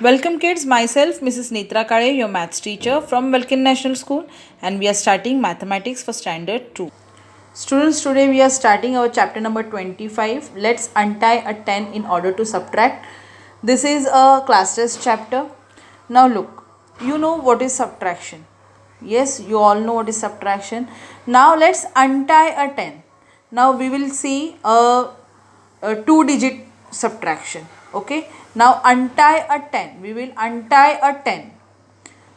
Welcome kids, myself Mrs. Netra Kale, your maths teacher from Welkin National School, and we are starting mathematics for standard 2. Students, today we are starting our chapter number 25. Let's untie a 10 in order to subtract. This is a class test chapter. Now look, you know what is subtraction. Yes, you all know what is subtraction. Now let's untie a 10. Now we will see a two-digit subtraction. Okay, now untie a 10. We will untie a 10.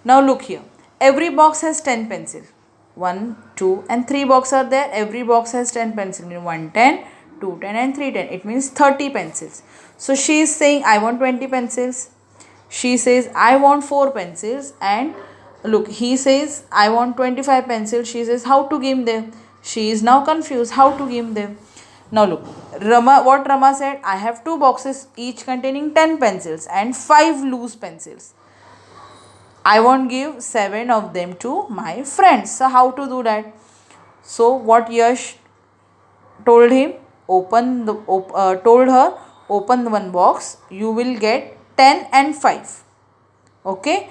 Now look here, every box has 10 pencils. 1, 2 and 3 boxes are there. Every box has 10 pencils. 1, 10, 2, 10 and 3, 10. It means 30 pencils. So she is saying I want 20 pencils. She says I want 4 pencils. And look, he says I want 25 pencils. She says how to give them. She is now confused how to give them. Now look, Rama said, I have 2 boxes each containing 10 pencils and 5 loose pencils. I won't give 7 of them to my friends. So how to do that? So what Yash told him, told her, open one box, you will get 10 and 5. Okay.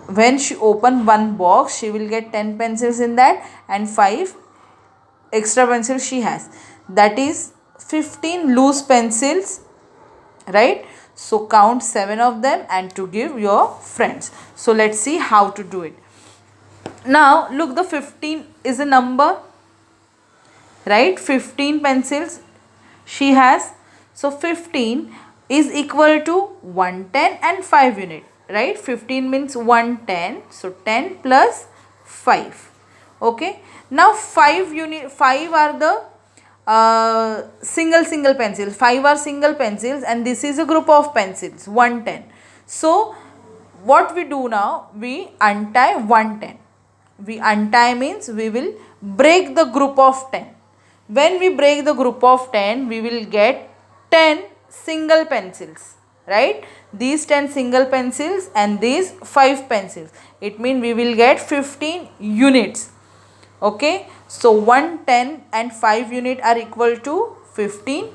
When she open one box, she will get 10 pencils in that and 5 extra pencils she has. That is 15 loose pencils, right? So count 7 of them and to give your friends. So let's see how to do it. Now look, the 15 is a number, right? 15 pencils she has. So 15 is equal to 110 and 5 unit, right? 15 means 110. So 10 plus 5. Okay. Now 5 are the single pencils. 5 are single pencils and this is a group of pencils 110. So what we do now, we untie 110. We untie means we will break the group of 10. When we break the group of 10, we will get 10 single pencils, right? These 10 single pencils and these 5 pencils. It means we will get 15 units. Okay, so 110 and 5 unit are equal to 15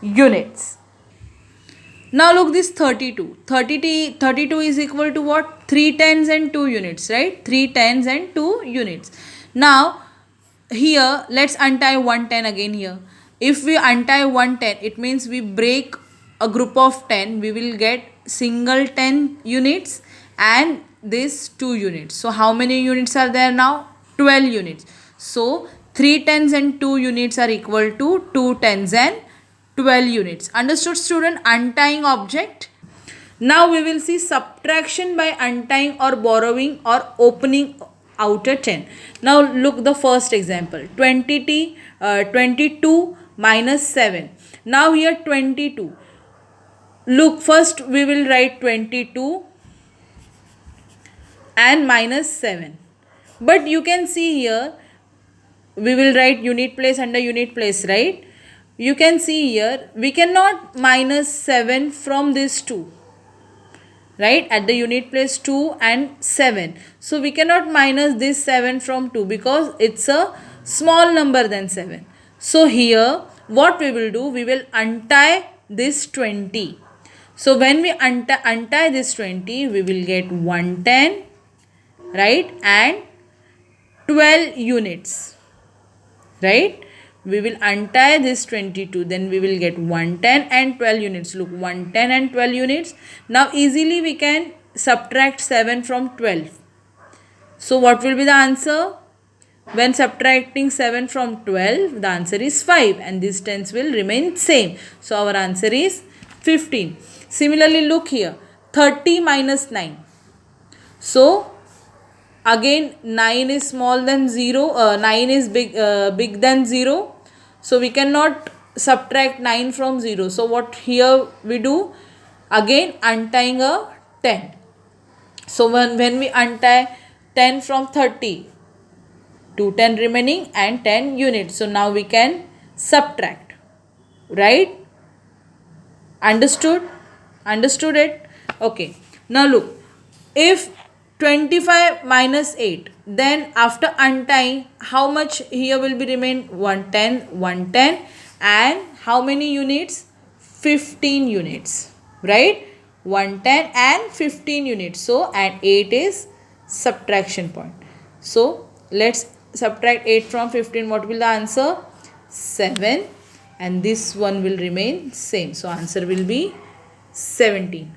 units. Now look, this 32. 32 is equal to what? 3 tens and 2 units, right? 3 tens and 2 units. Now here let's untie 110 again here. If we untie 110, it means we break a group of 10. We will get single 10 units and this 2 units. So how many units are there now? 12 units. So 3 tens and 2 units are equal to 2 tens and 12 units. Understood, student? Untying object. Now we will see subtraction by untying or borrowing or opening outer 10. Now look, the first example, 22 minus 7. Now here 22. Look, first we will write 22 and minus 7. But you can see here, we will write unit place under unit place, right? You can see here, we cannot minus 7 from this 2. Right, at the unit place 2 and 7. So we cannot minus this 7 from 2 because it's a small number than 7. So here what we will do, we will untie this 20. So when we untie this 20, we will get 110, right, and 12 units, right? We will untie this 22, then we will get 110 and 12 units. Look, 110 and 12 units. Now easily we can subtract 7 from 12. So what will be the answer? When subtracting 7 from 12, the answer is 5 and these tens will remain same. So our answer is 15. Similarly, look here, 30 minus 9. So again 9 is small than 0, 9 is big than 0. So we cannot subtract 9 from 0. So what here we do? Again untying a 10. So when we untie 10 from 30, 2 10 remaining and 10 units. So now we can subtract, right? Understood? Understood it? Okay. Now look, if 25 minus 8, then after untying, how much here will be remain? 110 and how many units? 15 units, right? 110 and 15 units. So and 8 is subtraction point. So let's subtract 8 from 15. What will the answer? 7, and this one will remain same. So answer will be 17.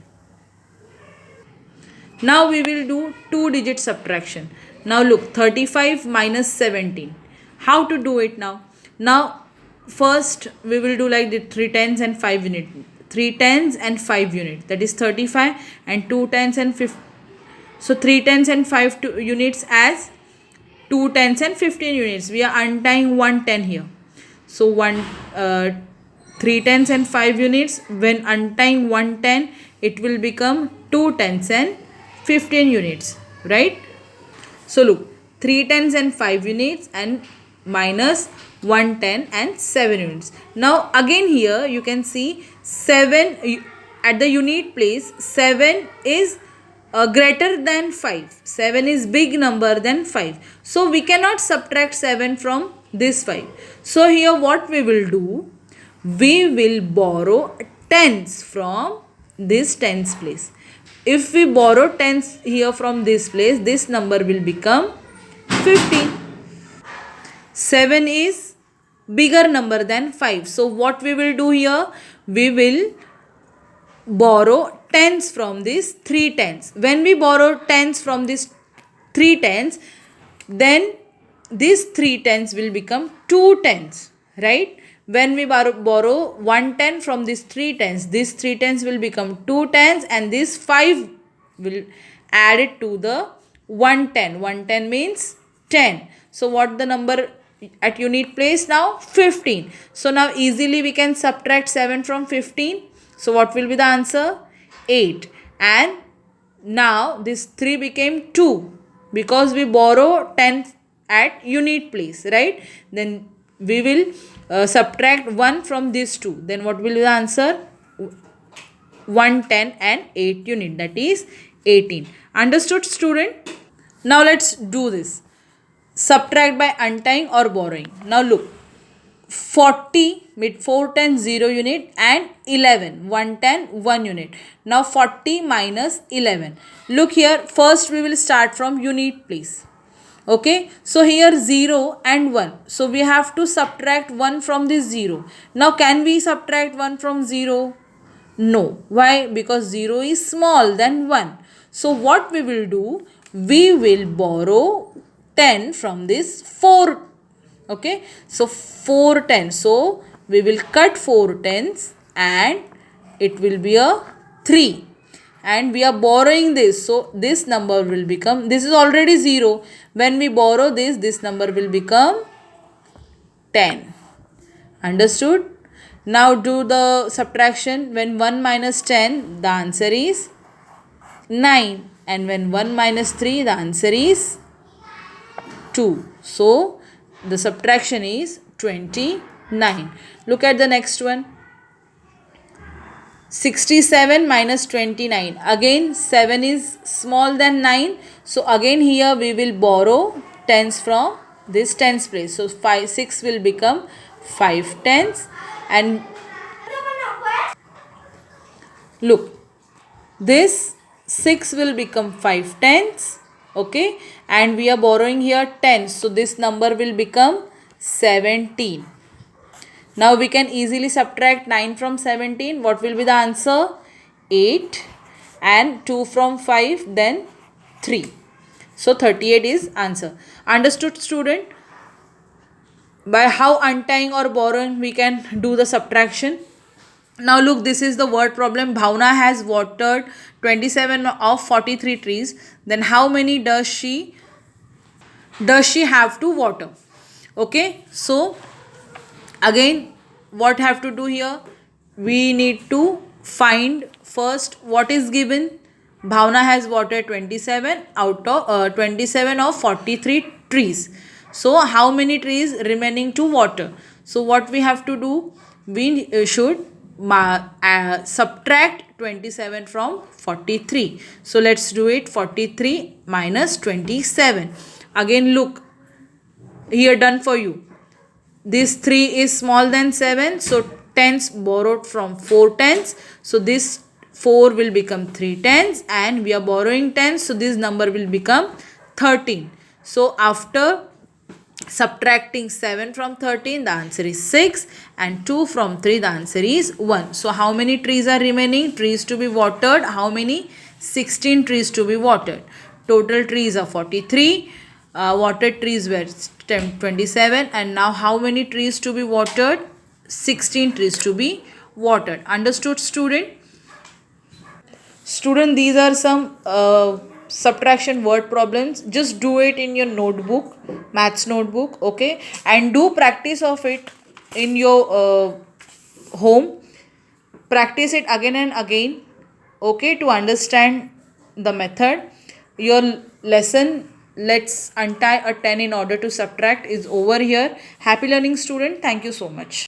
Now we will do 2-digit subtraction. Now look, 35 minus 17. How to do it now? Now first we will do like the 3 tens and 5 unit. 3 tens and 5 unit. That is 35 and 2 tens and 5. So 3 tens and 5 units as 2 tens and 15 units. We are untying 1 10 here. So 3 tens and 5 units. When untying 1 10, it will become 2 tens and 15 units, right? So look, 3 tens and 5 units and minus 1 10 and 7 units. Now again here you can see 7 at the unit place. 7 is greater than 5. 7 is big number than 5. So we cannot subtract 7 from this 5. So here what we will do? We will borrow tens from this tens place. If we borrow tens here from this place, this number will become 15. 7 is bigger number than 5. So what we will do here? We will borrow tens from this 3 tens. When we borrow tens from this 3 tens, then this 3 tens will become 2 tens, right? When we borrow 1 10 from this 3 tens, this 3 tens will become 2 tens, and this 5 will add it to the 1 10. 1 10 means 10. So what the number at unit place now? 15. So now easily we can subtract 7 from 15. So what will be the answer? 8. And now this 3 became 2 because we borrow 10 at unit place, right? Then we will subtract 1 from these 2. Then what will be the answer? 110 and 8 unit, that is 18. Understood, student? Now let's do this. Subtract by untying or borrowing. Now look, 40 with 4 tens 0 unit and 11 1 10 1 unit. Now 40 minus 11. Look here, first we will start from unit place. Okay, so here 0 and 1. So we have to subtract 1 from this 0. Now can we subtract 1 from 0? No. Why? Because 0 is small than 1. So what we will do? We will borrow 10 from this 4. Okay, so 4 tens. So we will cut 4 tens and it will be a 3. And we are borrowing this. So this number will become, this is already 0. When we borrow this, this number will become 10. Understood? Now do the subtraction. When 1 minus 10, the answer is 9. And when 1 minus 3, the answer is 2. So the subtraction is 29. Look at the next one. 67 minus 29. Again 7 is small than 9. So again here we will borrow tens from this tens place. So 6 will become 5 tens. And look, this 6 will become 5 tens. Okay, and we are borrowing here 10. So this number will become 17. Now we can easily subtract 9 from 17. What will be the answer? 8. And 2 from 5, then 3. So 38 is answer. Understood, student? By how untying or borrowing we can do the subtraction. Now look, this is the word problem. Bhavna has watered 27 of 43 trees. Then how many does she have to water? Okay, so again what have to do here? We need to find first what is given. Bhavna has watered 27 out of 27 of 43 trees. So how many trees remaining to water? So what we have to do? We should subtract 27 from 43. So let's do it. 43 minus 27. Again look, here done for you. This 3 is small than 7. So tens borrowed from 4 tens. So this 4 will become 3 tens, and we are borrowing tens, so this number will become 13. So after subtracting 7 from 13, the answer is 6, and 2 from 3, the answer is 1. So how many trees are remaining? Trees to be watered. How many? 16 trees to be watered. Total trees are 43. Watered trees were 27, and now how many trees to be watered? 16 trees to be watered. Understood, student? Student, these are some subtraction word problems. Just do it in your notebook, maths notebook, okay, and do practice of it in your home. Practice it again and again, okay, to understand the method. Your lesson, let's untie a 10 in order to subtract, is over here. Happy learning, student. Thank you so much.